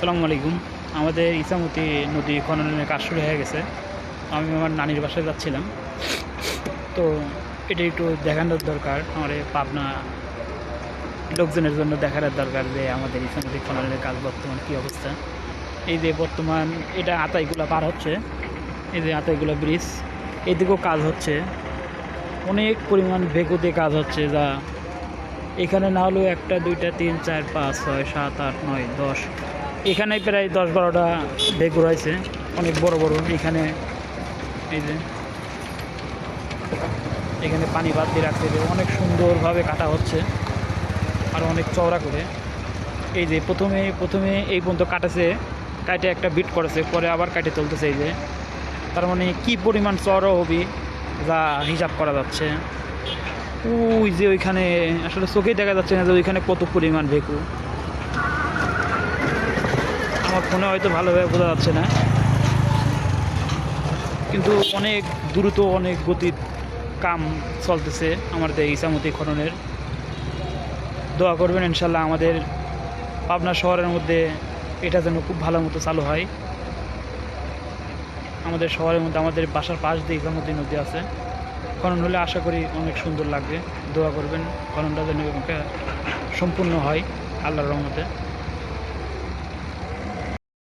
আসসালামু আলাইকুম। আমাদের ইসামতি নদী খননের কাজ শুরু হয়ে গেছে। আমি আমার নানির বাসায় যাচ্ছিলাম, তো এটা একটু দেখানোর দরকার, আমাদের পাবনা লোকজনের জন্য দেখানোর দরকার যে আমাদের ইসামতি খননের কাজ বর্তমান কী অবস্থা। এই যে বর্তমান এটা আতাইগুলা পার হচ্ছে, এই যে আতাইগুলা ব্রিজ, এদিকেও কাজ হচ্ছে, অনেক পরিমাণ বেগুতে কাজ হচ্ছে, যা এখানে না হলেও একটা দুইটা তিন চার পাঁচ ছয় সাত আট নয় দশ, এখানে প্রায় 10-12টা বেগু রয়েছে, অনেক বড় বড়। এখানে এই যে এখানে পানি বাদ দিয়ে রাখতে হবে, অনেক সুন্দরভাবে কাটা হচ্ছে আর অনেক চওড়া করে। এই যে প্রথমে এই পর্যন্ত কাটেছে, কাটে একটা বিট করেছে, পরে আবার কাটে তুলতেছে। এই যে তার মানে কি পরিমাণ চওড়া হবে যা হিসাব করা যাচ্ছে। ওই যে ওইখানে আসলে চোখেই দেখা যাচ্ছে না যে ওইখানে কত পরিমাণ ভেকু, আমার ফোনে হয়তো ভালোভাবে বোঝা যাচ্ছে না, কিন্তু অনেক দ্রুত অনেক গতির কাম চলতেছে আমাদের ইসামতি খননের। দোয়া করবেন ইনশাল্লাহ আমাদের পাবনা শহরের মধ্যে এটা যেন খুব ভালো মতো চালু হয়। আমাদের শহরের মধ্যে আমাদের বাসার পাশ দিয়ে ইসামতি নদী আছে, খনন হলে আশা করি অনেক সুন্দর লাগবে। দোয়া করবেন খননটা যেন সম্পূর্ণ হয় আল্লাহর রহমতে।